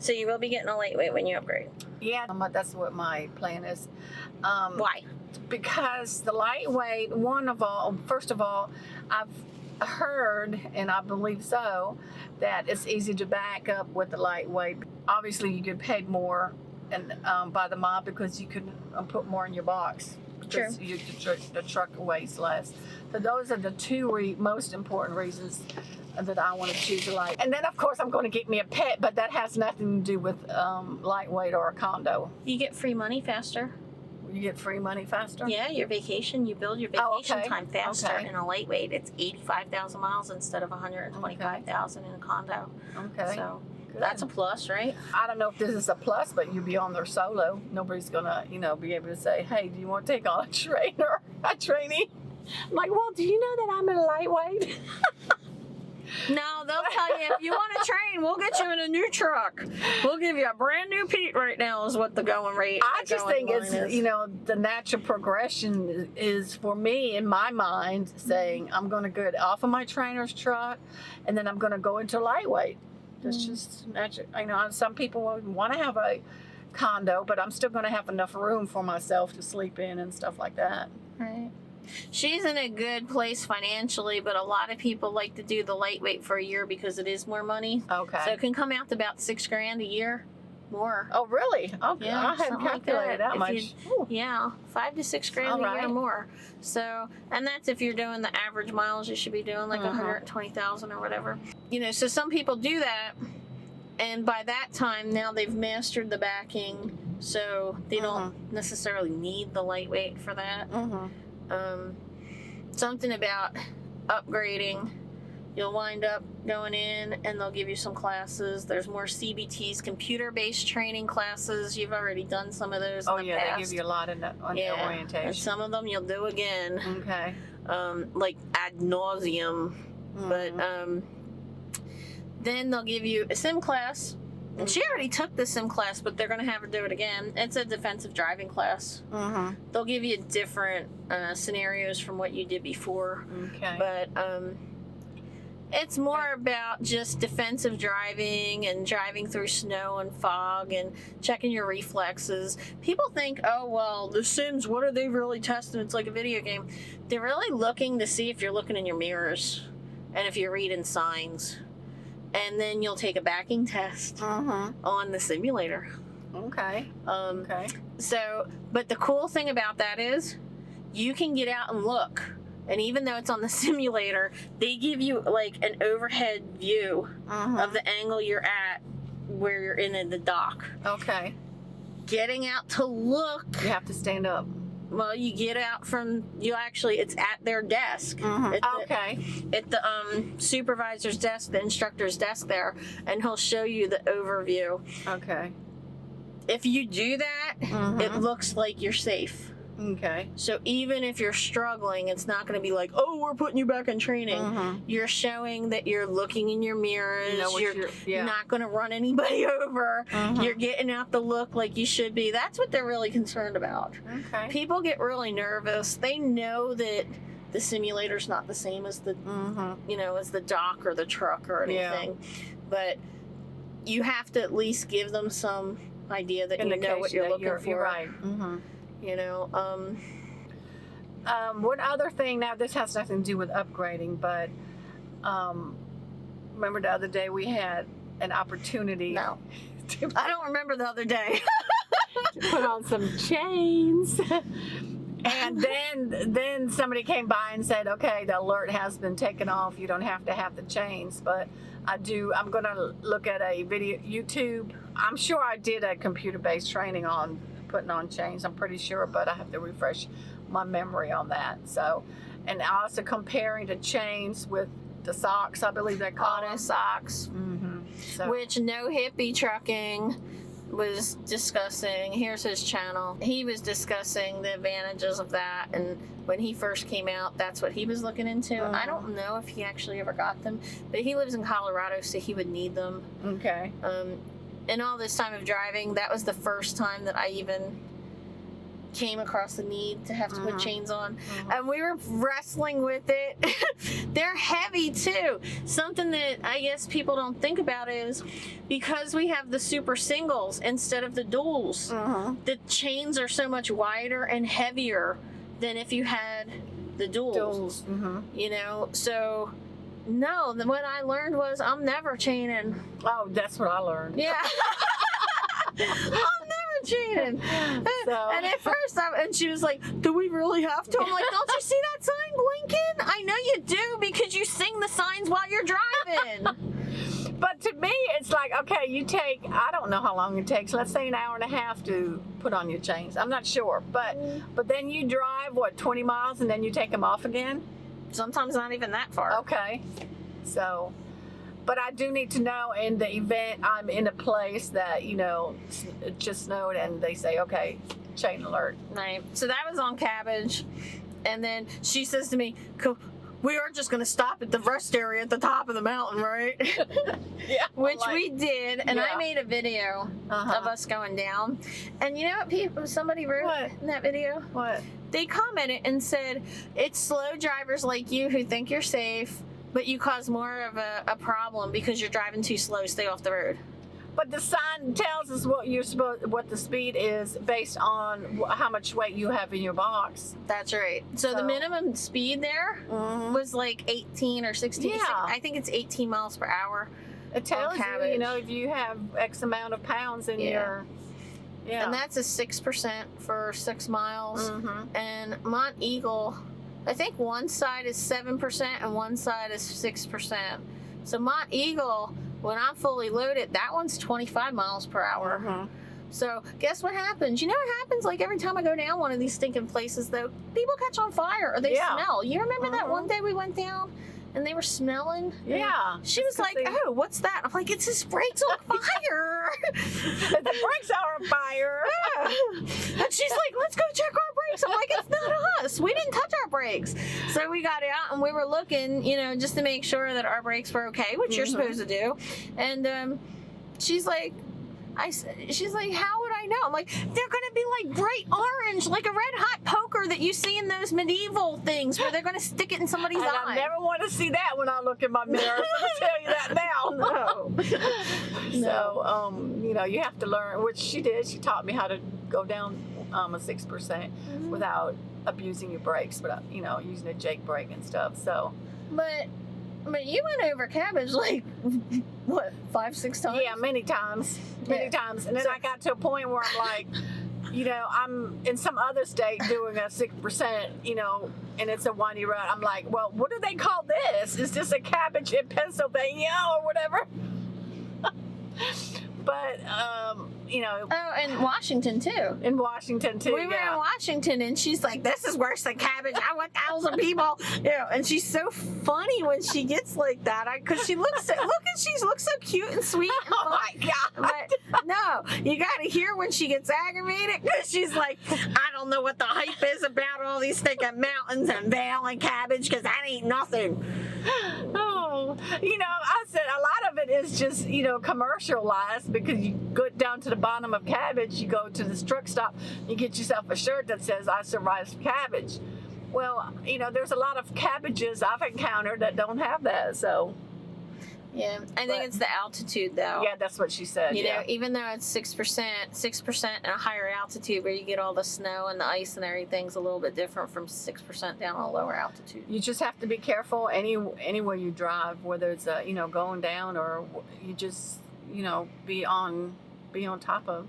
So you will be getting a lightweight when you upgrade. Yeah, that's what my plan is. Why? Because the lightweight, first of all, I've heard, and I believe so, that it's easy to back up with the lightweight. Obviously, you get paid more and by the mile because you can put more in your box. True. The truck weighs less. So those are the two most important reasons that I want to choose a light. And then, of course, I'm going to get me a pet, but that has nothing to do with lightweight or a condo. You get free money faster. You get free money faster? Yeah, your vacation, you build your vacation time faster in a lightweight. It's 85,000 miles instead of 125,000 in a condo. Okay. So that's a plus, right? I don't know if this is a plus, but you'll be on there solo. Nobody's going to, be able to say, hey, do you want to take on a trainee? I'm like, well, do you know that I'm a lightweight? No, they'll tell you, if you want to train, we'll get you in a new truck. We'll give you a brand new Pete right now is what the going rate I just think it's, the natural progression is for me, in my mind, saying I'm going to get off of my trainer's truck and then I'm going to go into lightweight. That's just natural. I know some people want to have a condo, but I'm still going to have enough room for myself to sleep in and stuff like that. Right. She's in a good place financially, but a lot of people like to do the lightweight for a year because it is more money. Okay. So it can come out to about $6,000 a year more. Oh, really? Okay. Yeah, I hadn't calculated that much. Yeah, $5,000 to $6,000 a year more. So, and that's if you're doing the average miles, you should be doing like 120,000 or whatever. So some people do that, and by that time now they've mastered the backing, so they don't necessarily need the lightweight for that. Something about upgrading, you'll wind up going in and they'll give you some classes. There's more CBTs, computer-based training classes. You've already done some of those in the past. They give you a lot on the orientation. And some of them you'll do again. Okay. Like ad nauseum. But then they'll give you a sim class. And she already took the sim class, but they're going to have her do it again. It's a defensive driving class. They'll give you different scenarios from what you did before. Okay. But it's more about just defensive driving and driving through snow and fog and checking your reflexes. People think, oh, well, the Sims, what are they really testing? It's like a video game. They're really looking to see if you're looking in your mirrors and if you're reading signs. And then you'll take a backing test on the simulator. Okay. So, but the cool thing about that is you can get out and look. And even though it's on the simulator, they give you like an overhead view of the angle you're at where you're in the dock. Okay. Getting out to look. You have to stand up. Well, you get out it's at their desk. At the supervisor's desk, the instructor's desk there, and he'll show you the overview. Okay. If you do that, it looks like you're safe. Okay. So even if you're struggling, it's not going to be like, oh, we're putting you back in training. You're showing that you're looking in your mirrors. You're not going to run anybody over. You're getting out the look like you should be. That's what they're really concerned about. Okay. People get really nervous. They know that the simulator's not the same as the, as the dock or the truck or anything. But you have to at least give them some idea that you know what you're looking for. You're right. What other thing, now this has nothing to do with upgrading, but remember the other day we had an opportunity. No. I don't remember the other day. To put on some chains. And then somebody came by and said, okay, the alert has been taken off. You don't have to have the chains. But I'm going to look at a video, YouTube. I'm sure I did a computer-based training on putting on chains. I'm pretty sure, but I have to refresh my memory on that. So, and also comparing the chains with the socks, I believe they call them. Socks. So. Which No Hippie Trucking was discussing. Here's his channel. He was discussing the advantages of that, and when he first came out, that's what he was looking into. I don't know if he actually ever got them, but he lives in Colorado, so he would need them. Okay. In all this time of driving, that was the first time that I even came across the need to have to put chains on, and we were wrestling with it. They're heavy too. Something that I guess people don't think about is because we have the super singles instead of the duals, the chains are so much wider and heavier than if you had the duals. You know, so no, what I learned was I'm never chaining. Oh, that's what I learned. Yeah. I'm never cheating. So. And at first, and she was like, "Do we really have to?" I'm like, "Don't you see that sign blinking? I know you do because you sing the signs while you're driving." But to me, it's like, okay, you take, I don't know how long it takes. Let's say an hour and a half to put on your chains. I'm not sure, but then you drive what 20 miles and then you take them off again. Sometimes not even that far. Okay, so. But I do need to know in the event I'm in a place that, you know, it just snowed and they say, okay, chain alert. Right. So that was on Cabbage. And then she says to me, "We are just going to stop at the rest area at the top of the mountain, right?" Yeah. Which we did. And I Yeah. made a video of us going down. And you know what somebody wrote in that video? What? They commented and said, "It's slow drivers like you who think you're safe, but you cause more of a problem because you're driving too slow. Stay off the road." But the sign tells us what the speed is based on how much weight you have in your box. That's right. So the minimum speed there was like 18 or 16. Yeah. I think it's 18 miles per hour. It tells you, you know, if you have X amount of pounds in your... Yeah. And that's a 6% for 6 miles. And Mont Eagle, I think one side is 7% and one side is 6%. So Mont Eagle, when I'm fully loaded, that one's 25 miles per hour. So guess what happens? You know what happens? Like every time I go down one of these stinking places, though, people catch on fire or they smell. You remember that one day we went down and they were smelling? Yeah. She was like, "Oh, what's that?" I'm like, "It's his brakes on fire." The brakes are on fire. And she's like, "Let's go check our brakes." I'm like, "It's not us. We didn't touch our brakes." So we got out and we were looking, you know, just to make sure that our brakes were okay, which you're supposed to do. And she's like, she's like, "How would I know?" I'm like, "They're going to be like bright orange, like a red hot poker that you see in those medieval things where they're going to stick it in somebody's eye." I never want to see that when I look in my mirror. I'll tell you that now. No. So, you know, you have to learn, which she did. She taught me how to go down a 6% without abusing your brakes, but, you know, using a Jake brake and stuff. So, But you went over Cabbage like, what, 5-6 times? yeah, many times. Many times. And then I got to a point where I'm like, you know, I'm in some other state doing a 6%, you know, and it's a windy road. I'm like, well, what do they call this? Is this a Cabbage in Pennsylvania or whatever? But, you know. Oh, and Washington, too. In Washington, too, We were in Washington, and she's like, "This is worse than Cabbage. I want 1,000 people." You know, and she's so funny when she gets like that. Because she looks so, she looks so cute and sweet and fun. Oh, my God. But, no, you got to hear when she gets aggravated, because she's like, "I don't know what the hype is about all these stinking mountains and Vale and Cabbage, because that ain't nothing." Oh, you know, I said a lot of it is just, you know, commercialized, because you go down to the bottom of Cabbage, you go to this truck stop, you get yourself a shirt that says, "I survived Cabbage." Well, you know, there's a lot of Cabbages I've encountered that don't have that, so. Yeah, I think it's the altitude, though. Yeah, that's what she said. You know, even though it's 6% and a higher altitude where you get all the snow and the ice and everything's a little bit different from 6% down on a lower altitude. You just have to be careful anywhere you drive, whether it's you know, going down, or you just, you know, be on top of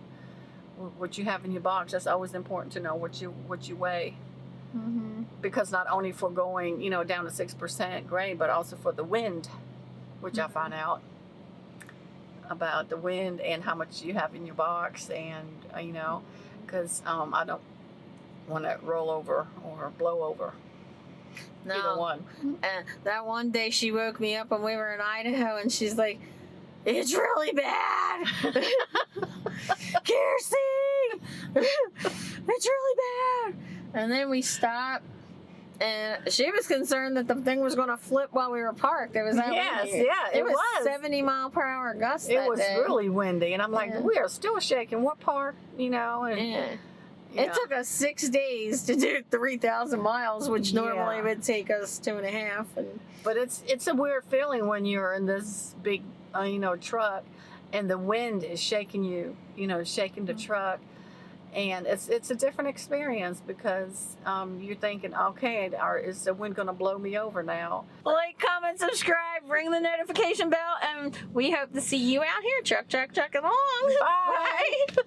what you have in your box. That's always important to know what you weigh. Because not only for going, you know, down to 6% grade, but also for the wind, which I find out about the wind and how much you have in your box, and you know, because I don't want to roll over or blow over. No. Either one. That one day she woke me up when we were in Idaho, and she's like, "It's really bad. Kearsey, it's really bad." And then we stopped, and she was concerned that the thing was going to flip while we were parked. It was that windy. Yeah, it was 70 mile per hour gusts. It that was day. really windy, and I'm like, we are still shaking. What part, you know? And, It took us 6 days to do 3,000 miles, which normally Yeah. would take us 2.5. And But it's a weird feeling when you're in this big, truck, and the wind is shaking you, shaking the truck, and it's a different experience because you're thinking, okay, is the wind going to blow me over now? like, comment, subscribe, ring the notification bell, and we hope to see you out here. Truck along. Bye. Bye.